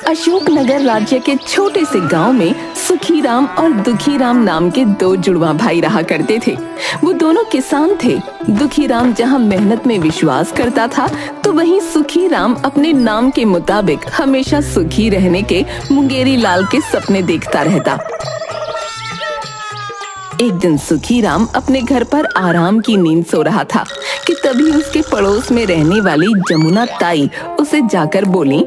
अशोकनगर राज्य के छोटे से गांव में सुखीराम और दुखीराम नाम के दो जुड़वा भाई रहा करते थे। वो दोनों किसान थे। दुखीराम जहां मेहनत में विश्वास करता था, तो वहीं सुखीराम अपने नाम के मुताबिक हमेशा सुखी रहने के मुंगेरी लाल के सपने देखता रहता। एक दिन सुखीराम अपने घर पर आराम की नींद सो रहा था कि तभी उसके पड़ोस में रहने वाली जमुना ताई उसे जाकर बोली,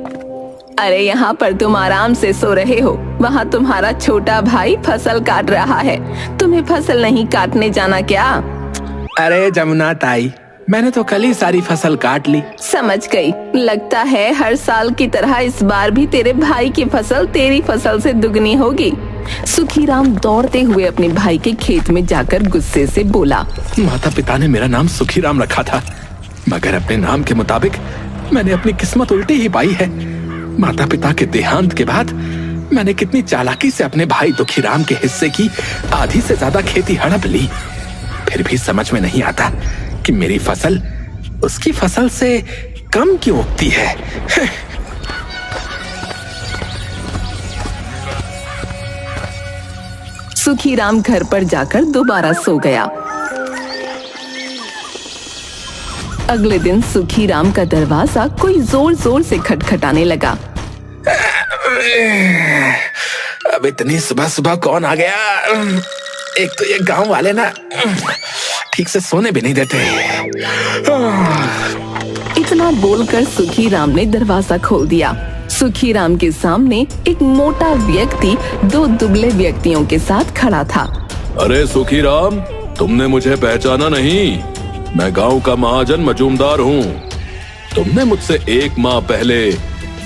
अरे यहाँ पर तुम आराम से सो रहे हो, वहाँ तुम्हारा छोटा भाई फसल काट रहा है, तुम्हें फसल नहीं काटने जाना क्या? अरे जमुना ताई, मैंने तो कल ही सारी फसल काट ली। समझ गई, लगता है हर साल की तरह इस बार भी तेरे भाई की फसल तेरी फसल से दुगनी होगी। सुखीराम दौड़ते हुए अपने भाई के खेत में जाकर गुस्से से बोला, माता पिता ने मेरा नाम सुखीराम रखा था, मगर अपने नाम के मुताबिक मैंने अपनी किस्मत उल्टी ही पाई है। माता पिता के देहांत के बाद मैंने कितनी चालाकी से अपने भाई दुखीराम के हिस्से की आधी से ज्यादा खेती हड़प ली, फिर भी समझ में नहीं आता कि मेरी फसल उसकी फसल से कम क्यों उगती है। सुखीराम घर पर जाकर दोबारा सो गया। अगले दिन सुखीराम का दरवाजा कोई जोर जोर से खटखटाने लगा। अब इतनी सुबह सुबह कौन आ गया? एक तो ये गांव वाले ना ठीक से सोने भी नहीं देते। इतना बोलकर सुखीराम ने दरवाजा खोल दिया। सुखीराम के सामने एक मोटा व्यक्ति दो दुबले व्यक्तियों के साथ खड़ा था। अरे सुखीराम, तुमने मुझे पहचाना नहीं? मैं गांव का महाजन मजूमदार हूँ। तुमने मुझसे 1 माह पहले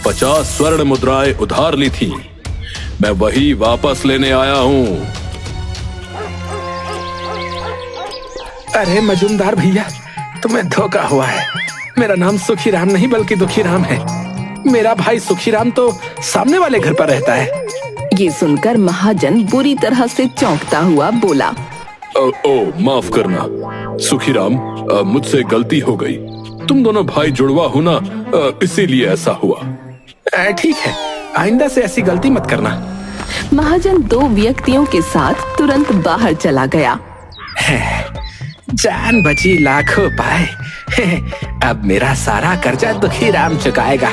50 स्वर्ण मुद्राएं उधार ली थी, मैं वही वापस लेने आया हूँ। अरे मजूमदार भैया, तुम्हें धोखा हुआ है। मेरा नाम सुखीराम नहीं बल्कि दुखीराम है। मेरा भाई सुखीराम तो सामने वाले घर पर रहता है। ये सुनकर महाजन बुरी तरह से चौंकता हुआ बोला, माफ करना सुखीराम, मुझसे गलती हो गई। तुम दोनों भाई जुड़वा हो ना, इसीलिए ऐसा हुआ। ठीक है, आइंदा से ऐसी गलती मत करना। महाजन दो व्यक्तियों के साथ तुरंत बाहर चला गया। जान बची लाखों पाए, अब मेरा सारा कर्जा दुखीराम चुकाएगा।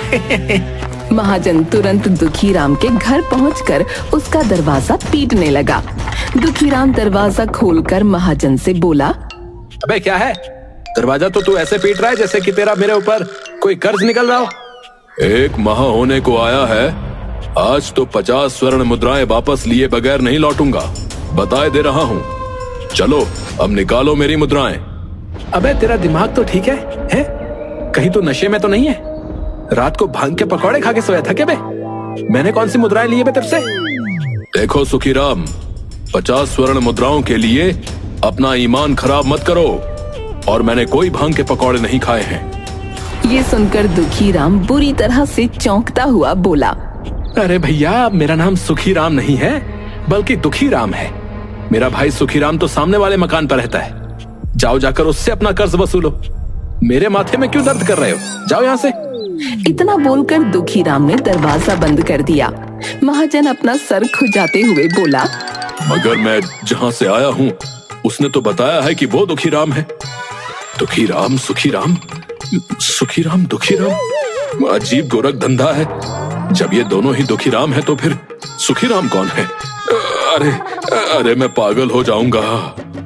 महाजन तुरंत दुखीराम के घर पहुंचकर उसका दरवाजा पीटने लगा। दुखीराम दरवाजा खोलकर महाजन से बोला, अबे क्या है? दरवाजा तो तू ऐसे पीट रहा है जैसे कि तेरा मेरे ऊपर कोई कर्ज निकल रहा हो। 1 माह होने को आया है, आज तो 50 स्वर्ण मुद्राएं वापस लिए बगैर नहीं लौटूंगा, बताए दे रहा हूँ। चलो अब निकालो मेरी मुद्राएं। अबे तेरा दिमाग तो ठीक है? कहीं तो नशे में तो नहीं है? रात को भांग के पकौड़े खा के सोया था क्या बे? मैंने कौन सी मुद्राएं ली है बे तेरे से? देखो सुखीराम, 50 स्वर्ण मुद्राओं के लिए अपना ईमान खराब मत करो, और मैंने कोई भांग के पकौड़े नहीं खाए हैं। ये सुनकर दुखीराम बुरी तरह से चौंकता हुआ बोला, अरे भैया, मेरा नाम सुखीराम नहीं है बल्कि दुखीराम है। मेरा भाई सुखीराम तो सामने वाले मकान पर रहता है। जाओ जाकर उससे अपना कर्ज वसूलो। मेरे माथे में क्यों दर्द कर रहे हो? जाओ यहाँ से। इतना बोलकर दुखीराम ने दरवाजा बंद कर दिया। महाजन अपना सर खुजाते हुए बोला, मगर मैं जहाँ से आया हूँ उसने तो बताया है कि वो दुखीराम है। दुखीराम सुखीराम, सुखीराम दुखीराम, अजीब गोरख धंधा है। जब ये दोनों ही दुखीराम है तो फिर सुखीराम कौन है? अरे मैं पागल हो जाऊंगा।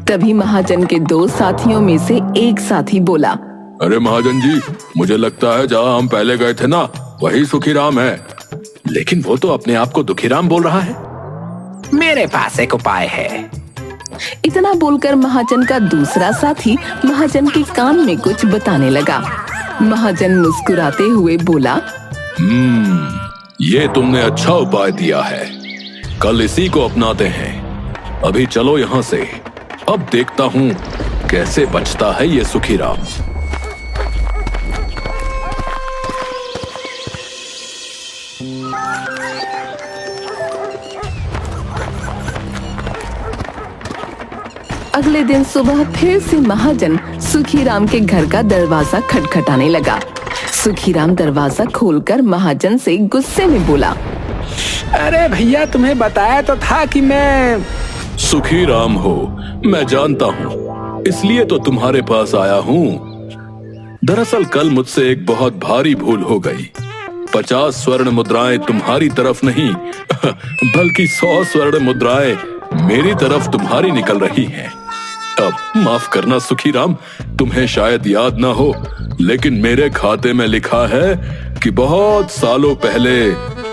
तभी महाजन के दो साथियों में से एक साथी बोला, अरे महाजन जी, मुझे लगता है जहाँ हम पहले गए थे ना, वही सुखीराम है। लेकिन वो तो अपने आप को दुखीराम बोल रहा है। मेरे पास एक उपाय है। इतना बोलकर महाजन का दूसरा साथी महाजन के कान में कुछ बताने लगा। महाजन मुस्कुराते हुए बोला, ये तुमने अच्छा उपाय दिया है, कल इसी को अपनाते हैं। अभी चलो यहाँ से, अब देखता हूँ कैसे बचता है ये सुखीराम। अगले दिन सुबह फिर से महाजन सुखीराम के घर का दरवाजा खटखटाने लगा। सुखीराम दरवाजा खोलकर महाजन से गुस्से में बोला, अरे भैया, तुम्हें बताया तो था कि मैं सुखीराम हो, मैं जानता हूँ, इसलिए तो तुम्हारे पास आया हूँ। दरअसल कल मुझसे एक बहुत भारी भूल हो गई। 50 स्वर्ण मुद्राएं तुम्हारी तरफ नहीं बल्कि 100 स्वर्ण मुद्राएं मेरी तरफ तुम्हारी निकल रही हैं। अब माफ करना सुखीराम, तुम्हें शायद याद ना हो, लेकिन मेरे खाते में लिखा है कि बहुत सालों पहले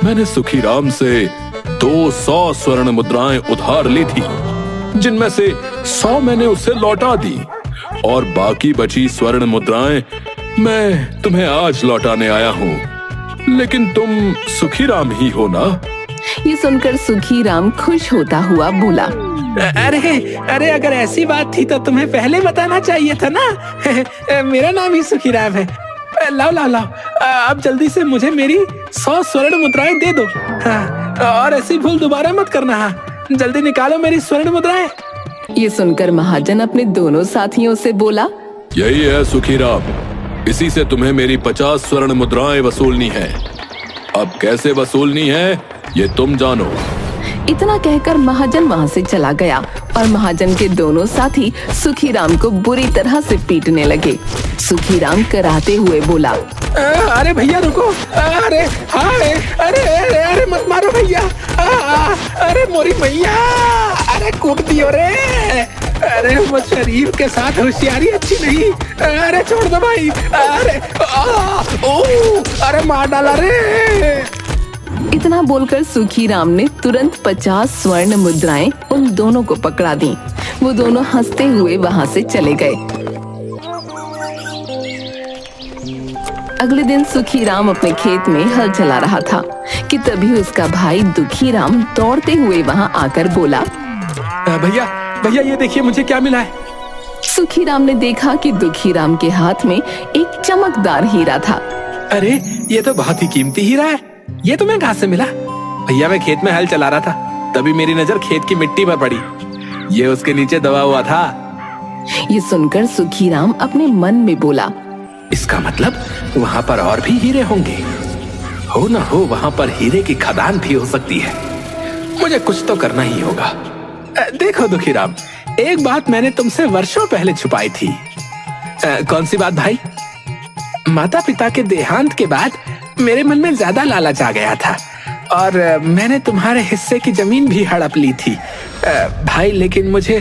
मैंने सुखीराम से 200 स्वर्ण मुद्राएं उधार ली थी, जिनमें से 100 मैंने उसे लौटा दी और बाकी बची स्वर्ण मुद्राएं मैं तुम्हें आज लौटाने आया हूँ। लेकिन तुम सुखीराम ही हो ना? ये सुनकर सुखीराम खुश होता हुआ बोला, अरे अगर ऐसी बात थी तो तुम्हें पहले बताना चाहिए था ना। मेरा नाम ही सुखीराम है। लाओ, अब जल्दी से मुझे मेरी 100 स्वर्ण मुद्राएं दे दो। हाँ, और ऐसी भूल दोबारा मत करना। हाँ, जल्दी निकालो मेरी स्वर्ण मुद्राएं। ये सुनकर महाजन अपने दोनों साथियों से बोला, यही है सुखीराम, इसी से तुम्हें मेरी 50 स्वर्ण मुद्राएं वसूलनी है। अब कैसे वसूलनी है ये तुम जानो। इतना कहकर महाजन वहाँ से चला गया और महाजन के दोनों साथी सुखीराम को बुरी तरह से पीटने लगे। सुखीराम कराहते हुए बोला, अरे भैया रुको, अरे मत मारो भैया, अरे मोरी भैया, अरे कूट दियो रे। अरे वो शरीर के साथ होशियारी अच्छी नहीं। अरे छोड़ दो भाई। अरे मार डाला रे। इतना बोलकर सुखीराम ने तुरंत 50 स्वर्ण मुद्राएं उन दोनों को पकड़ा दी। वो दोनों हंसते हुए वहाँ से चले गए। अगले दिन सुखीराम अपने खेत में हल चला रहा था कि तभी उसका भाई दुखीराम दौड़ते हुए वहाँ आकर बोला, भैया ये देखिए मुझे क्या मिला है। सुखीराम ने देखा कि दुखीराम के हाथ में एक चमकदार हीरा था। अरे ये तो बहुत ही कीमती हीरा है। ये तुम्हें कहाँ से मिला? भैया मैं खेत में हल चला रहा था, तभी मेरी नजर खेत की मिट्टी पर पड़ी। ये उसके नीचे दबा हुआ था। ये सुनकर सुखीराम अपने मन में बोला, इसका मतलब वहाँ पर और भी हीरे होंगे। हो ना हो वहाँ पर हीरे की खदान भी हो सकती है। मुझे कुछ तो करना ही होगा। देखो दुखीराम, एक बात मैंने तुमसे वर्षों पहले छुपाई थी। कौन सी बात भाई? माता पिता के देहांत के बाद मेरे मन में ज्यादा लालच आ गया था और मैंने तुम्हारे हिस्से की जमीन भी हड़प ली थी भाई, लेकिन मुझे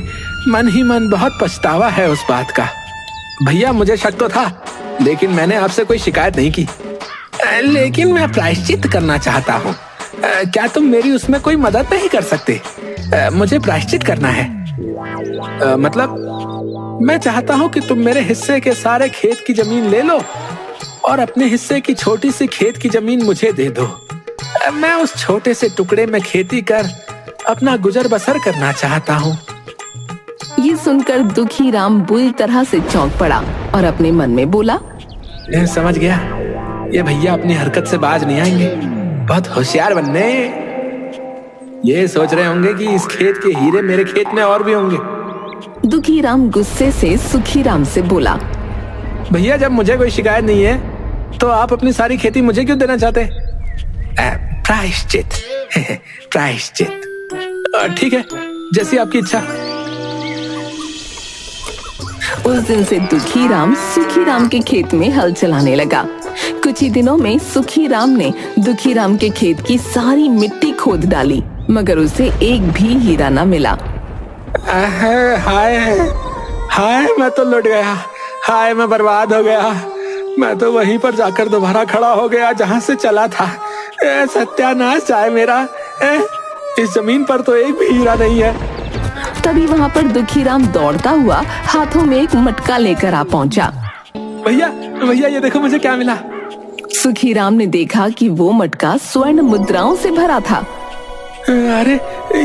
मन ही मन बहुत पछतावा है उस बात का। भैया मुझे शक तो था, लेकिन मैंने आपसे कोई शिकायत नहीं की। लेकिन मैं प्रायश्चित करना चाहता हूँ। क्या तुम मेरी उसमें कोई मदद नहीं कर सकते? मुझे प्रायश्चित करना है। मतलब मैं चाहता हूँ कि तुम मेरे हिस्से के सारे खेत की जमीन ले लो और अपने हिस्से की छोटी सी खेत की जमीन मुझे दे दो। मैं उस छोटे से टुकड़े में खेती कर अपना गुजर बसर करना चाहता हूँ। ये सुनकर दुखीराम बुरी तरह से चौंक पड़ा और अपने मन में बोला, समझ गया, ये भैया अपनी हरकत से बाज नहीं आएंगे। बहुत होशियार बनने। ये सोच रहे होंगे कि इस खेत के हीरे मेरे खेत में और भी होंगे। दुखीराम गुस्से से सुखीराम से बोला, भैया जब मुझे कोई शिकायत नहीं है तो आप अपनी सारी खेती मुझे क्यों देना चाहते? प्रायश्चित प्रायश्चित। ठीक है, जैसी आपकी इच्छा। उस दिन से दुखीराम सुखीराम के खेत में हल चलाने लगा। कुछ ही दिनों में सुखीराम ने दुखीराम के खेत की सारी मिट्टी खोद डाली, मगर उसे एक भी हीरा न मिला। हाय मैं तो लुट गया। हाय मैं बर्बाद हो गया। मैं तो वहीं पर जाकर दोबारा खड़ा हो गया जहाँ से चला था। सत्यानाश जाए मेरा। इस जमीन पर तो एक भी हीरा नहीं है। तभी वहाँ पर दुखीराम दौड़ता हुआ हाथों में एक मटका लेकर आ पहुँचा। भैया ये देखो मुझे क्या मिला। सुखीराम ने देखा कि वो मटका स्वर्ण मुद्राओं से भरा था। अरे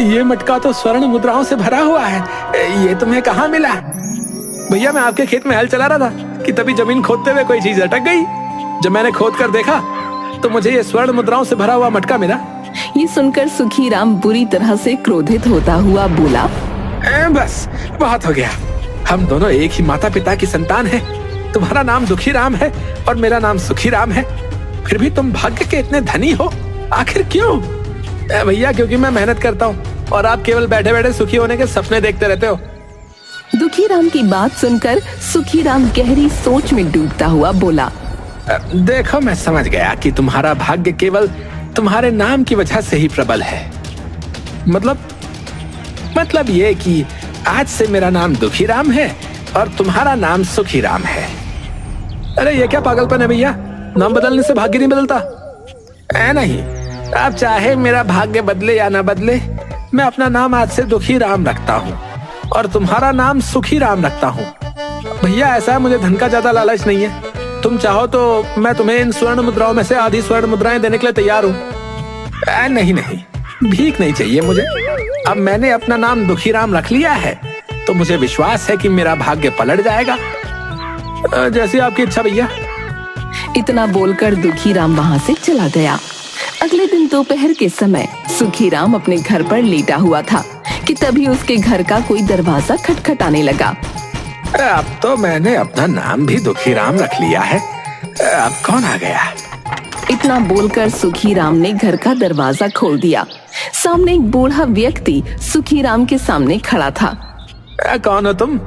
ये मटका तो स्वर्ण मुद्राओं से भरा हुआ है। ये तुम्हें कहाँ मिला? भैया मैं आपके खेत में हल चला रहा था कि तभी जमीन खोदते हुए कोई चीज अटक गई। जब मैंने खोद कर देखा तो मुझे ये स्वर्ण मुद्राओं से भरा हुआ मटका मिला। ये सुनकर सुखीराम बुरी तरह से क्रोधित होता हुआ बोला, बस बहुत हो गया। हम दोनों एक ही माता पिता की संतान हैं। तुम्हारा नाम दुखीराम है और मेरा नाम सुखीराम है, फिर भी तुम भाग्य के इतने धनी हो, आखिर क्यों? भैया क्योंकि मैं मेहनत करता हूँ और आप केवल बैठे बैठे सुखी होने के सपने देखते रहते हो। दुखीराम की बात सुनकर सुखीराम गहरी सोच में डूबता हुआ बोला, देखो मैं समझ गया कि तुम्हारा भाग्य केवल तुम्हारे नाम की वजह से ही प्रबल है। मतलब ये कि आज से मेरा नाम दुखीराम है और तुम्हारा नाम सुखीराम है। अरे ये क्या पागलपन है भैया, नाम बदलने से भाग्य नहीं बदलता। नहीं, आप चाहे मेरा भाग्य बदले या ना बदले, मैं अपना नाम आज से दुखीराम रखता हूँ और तुम्हारा नाम सुखीराम रखता हूँ। भैया ऐसा है, मुझे धन का ज्यादा लालच नहीं है। तुम चाहो तो मैं तुम्हें इन स्वर्ण मुद्राओं में से आधी स्वर्ण मुद्राएं देने के लिए तैयार हूँ। नहीं, भीख नहीं चाहिए मुझे। अब मैंने अपना नाम दुखीराम रख लिया है तो मुझे विश्वास है कि मेरा भाग्य पलट जाएगा। जैसी आपकी इच्छा भैया। इतना बोलकर दुखीराम वहां से चला गया। अगले दिन दोपहर के समय सुखीराम अपने घर पर लेटा हुआ था कि तभी उसके घर का कोई दरवाजा खटखटाने लगा। अब तो मैंने अपना नाम भी दुखीराम रख लिया है, अब कौन आ गया? इतना बोलकर सुखीराम ने घर का दरवाजा खोल दिया। सामने एक बूढ़ा व्यक्ति सुखीराम के सामने खड़ा था। कौन हो तुम?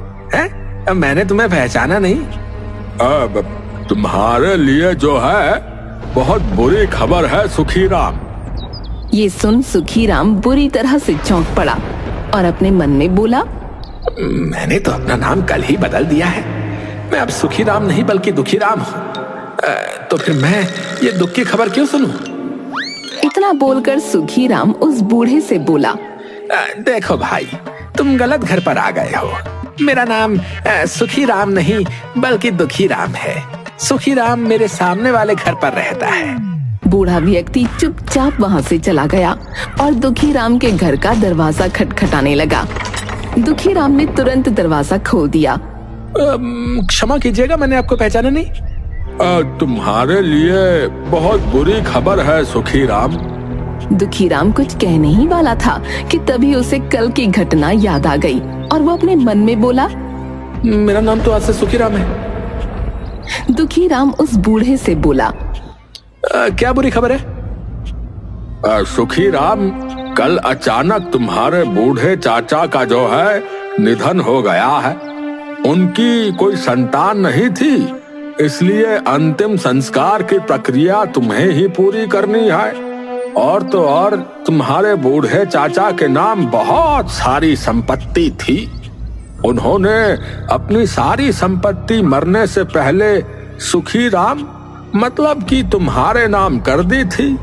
मैंने तुम्हें पहचाना नहीं। अब तुम्हारे लिए जो है बहुत बुरी खबर है सुखीराम। ये सुन सुखीराम बुरी तरह से चौंक पड़ा और अपने मन में बोला, मैंने तो अपना नाम कल ही बदल दिया है। मैं अब सुखीराम नहीं बल्कि दुखीराम हूँ। तो फिर मैं ये दुख की खबर क्यों सुनूं? इतना बोलकर सुखीराम उस बूढ़े से बोला, देखो भाई, तुम गलत घर पर आ गए हो। मेरा नाम सुखीराम नहीं बल्कि दुखीराम है। सुखीराम मेरे सामने वाले घर पर रहता है। बूढ़ा व्यक्ति चुपचाप वहां से चला गया और दुखीराम के घर का दरवाजा खटखटाने लगा। दुखीराम ने तुरंत दरवाजा खोल दिया। क्षमा कीजिएगा, मैंने आपको पहचाना नहीं। तुम्हारे लिए बहुत बुरी खबर है सुखीराम। दुखीराम कुछ कहने ही वाला था कि तभी उसे कल की घटना याद आ गई और वो अपने मन में बोला, मेरा नाम तो आज से सुखीराम है। दुखीराम उस बूढ़े से बोला, क्या बुरी खबर है? सुखीराम, कल अचानक तुम्हारे बूढ़े चाचा का जो है निधन हो गया है। उनकी कोई संतान नहीं थी, इसलिए अंतिम संस्कार की प्रक्रिया तुम्हें ही पूरी करनी है। और तो और तुम्हारे बूढ़े चाचा के नाम बहुत सारी संपत्ति थी। उन्होंने अपनी सारी संपत्ति मरने से पहले सुखीराम मतलब कि तुम्हारे नाम कर दी थी।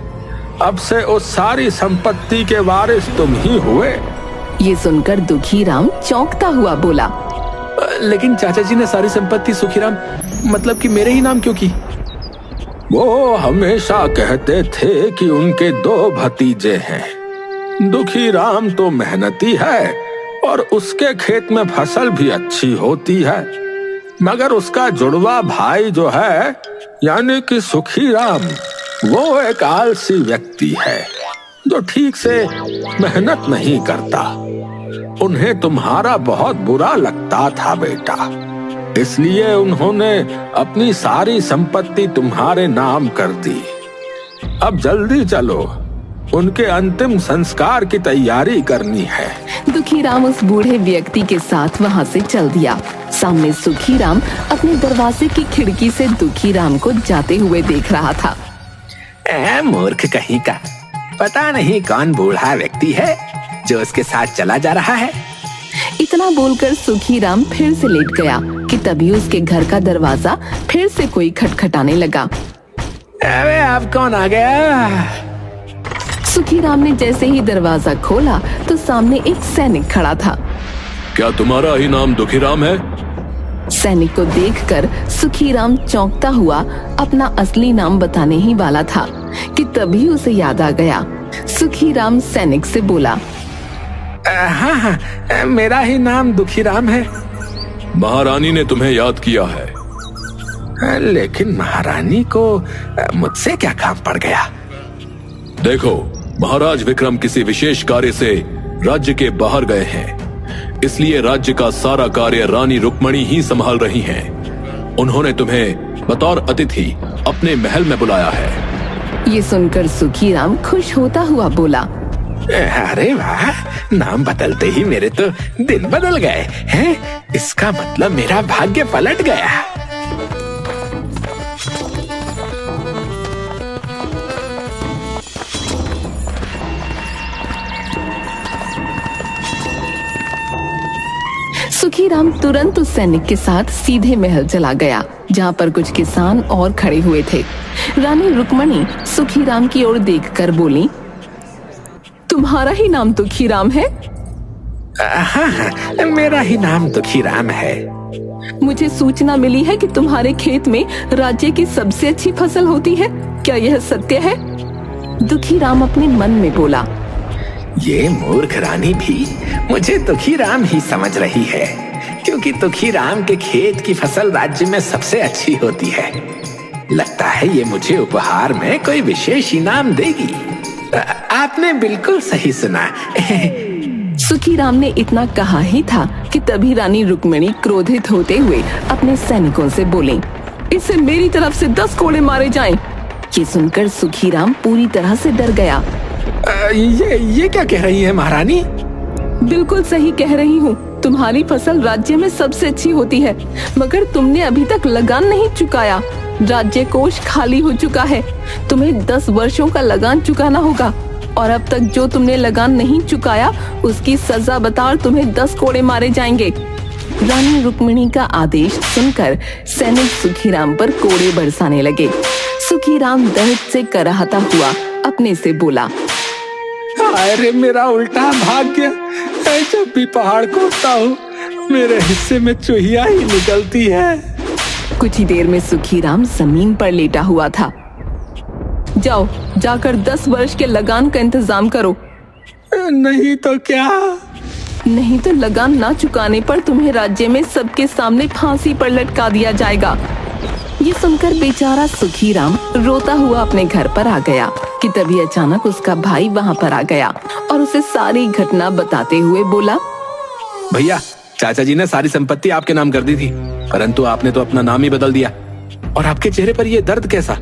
अब से उस सारी संपत्ति के वारिस तुम ही हुए। ये सुनकर दुखीराम चौंकता हुआ बोला, लेकिन चाचा जी ने सारी संपत्ति सुखीराम मतलब कि मेरे ही नाम क्यों की? वो हमेशा कहते थे कि उनके 2 भतीजे हैं। दुखीराम तो मेहनती है और उसके खेत में फसल भी अच्छी होती है, मगर उसका जुड़वा भाई जो है यानी कि सुखीराम, वो एक आलसी व्यक्ति है जो ठीक से मेहनत नहीं करता। उन्हें तुम्हारा बहुत बुरा लगता था बेटा, इसलिए उन्होंने अपनी सारी संपत्ति तुम्हारे नाम कर दी। अब जल्दी चलो, उनके अंतिम संस्कार की तैयारी करनी है। दुखीराम उस बूढ़े व्यक्ति के साथ वहां से चल दिया। सामने सुखीराम अपने दरवाजे की खिड़की से दुखीराम को जाते हुए देख रहा था। मूर्ख कहीं का, पता नहीं कौन बूढ़ा व्यक्ति है जो उसके साथ चला जा रहा है। इतना बोलकर सुखीराम फिर से लेट गया कि तभी उसके घर का दरवाजा फिर से कोई खटखटाने लगा। अबे अब कौन आ गया? सुखीराम ने जैसे ही दरवाजा खोला तो सामने एक सैनिक खड़ा था। क्या तुम्हारा ही नाम दुखीराम है? सैनिक को देखकर सुखीराम चौंकता हुआ अपना असली नाम बताने ही वाला था कि तभी उसे याद आ गया। सुखीराम सैनिक से बोला, हाँ, मेरा ही नाम दुखीराम है। महारानी ने तुम्हें याद किया है। लेकिन महारानी को मुझसे क्या काम पड़ गया? देखो, महाराज विक्रम किसी विशेष कार्य से राज्य के बाहर गए हैं, इसलिए राज्य का सारा कार्य रानी रुक्मणी ही संभाल रही हैं। उन्होंने तुम्हें बतौर अतिथि अपने महल में बुलाया है। ये सुनकर सुखीराम खुश होता हुआ बोला, अरे वाह, नाम बदलते ही मेरे तो दिन बदल गए हैं। इसका मतलब मेरा भाग्य पलट गया। सुखीराम तुरंत उस सैनिक के साथ सीधे महल चला गया जहाँ पर कुछ किसान और खड़े हुए थे। रानी रुक्मणी सुखीराम की ओर देखकर बोली, तुम्हारा ही नाम दुखीराम है? हाँ, मेरा ही नाम दुखीराम है। मुझे सूचना मिली है कि तुम्हारे खेत में राज्य की सबसे अच्छी फसल होती है, क्या यह सत्य है? दुखीराम अपने मन में बोला। ये मूर्ख रानी भी मुझे दुखीराम ही समझ रही है, क्योंकि दुखीराम के खेत की फसल राज्य में सबसे अच्छी होती है। लगता है ये मुझे उपहार में कोई विशेष इनाम देगी। आपने बिल्कुल सही सुना। सुखीराम ने इतना कहा ही था कि तभी रानी रुक्मिणी क्रोधित होते हुए अपने सैनिकों से बोली, इसे मेरी तरफ से 10 कोड़े मारे जाएं। ये सुनकर सुखीराम पूरी तरह से डर गया। ये क्या कह रही है महारानी? बिल्कुल सही कह रही हूँ। तुम्हारी फसल राज्य में सबसे अच्छी होती है, मगर तुमने अभी तक लगान नहीं चुकाया। राज्य कोष खाली हो चुका है। तुम्हें 10 वर्षों का लगान चुकाना होगा, और अब तक जो तुमने लगान नहीं चुकाया उसकी सजा बता तुम्हें 10 कोड़े मारे जाएंगे। रानी रुक्मिणी का आदेश सुनकर सैनिक सुखीराम पर कोड़े बरसाने लगे। सुखीराम दर्द से कराहता हुआ अपने से बोला, अरे मेरा उल्टा भाग्य। जब भी पहाड़ कूदता हूँ मेरे हिस्से में चूहिया ही निकलती है। कुछ ही देर में सुखीराम जमीन पर लेटा हुआ था। जाओ, जाकर 10 वर्ष के लगान का इंतजाम करो। नहीं तो क्या? नहीं तो लगान ना चुकाने पर तुम्हें राज्य में सबके सामने फांसी पर लटका दिया जाएगा। ये सुनकर बेचारा सुखीराम रोता हुआ अपने घर पर आ गया कि तभी अचानक उसका भाई वहाँ पर आ गया और उसे सारी घटना बताते हुए बोला, भैया, चाचा जी ने सारी संपत्ति आपके नाम कर दी थी, परंतु आपने तो अपना नाम ही बदल दिया। और आपके चेहरे पर ये दर्द कैसा?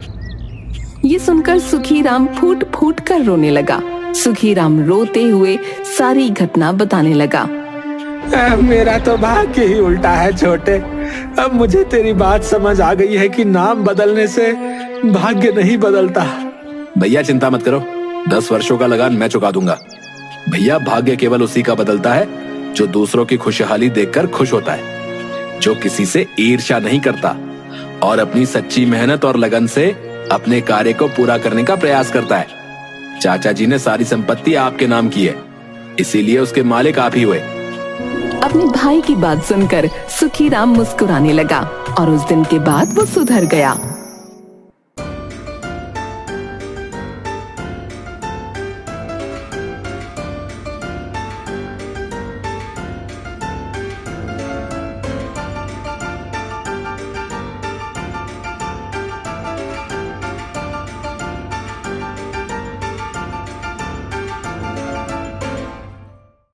ये सुनकर सुखीराम फूट फूट कर रोने लगा। सुखीराम रोते हुए सारी घटना बताने लगा। मेरा तो भाग्य ही उल्टा है छोटे। अब मुझे तेरी बात समझ आ गई है कि नाम बदलने से भाग्य नहीं बदलता। भैया चिंता मत करो, 10 वर्षों का लगान मैं चुका दूंगा। भैया, भाग्य केवल उसी का बदलता है जो दूसरों की खुशहाली देखकर खुश होता है, जो किसी से ईर्ष्या नहीं करता और अपनी सच्ची मेहनत और लगन से अपने कार्य को पूरा करने का प्रयास करता है। चाचा जी ने सारी संपत्ति आपके नाम की है, इसीलिए उसके मालिक आप ही हुए। अपने भाई की बात सुनकर सुखीराम मुस्कुराने लगा और उस दिन के बाद वो सुधर गया।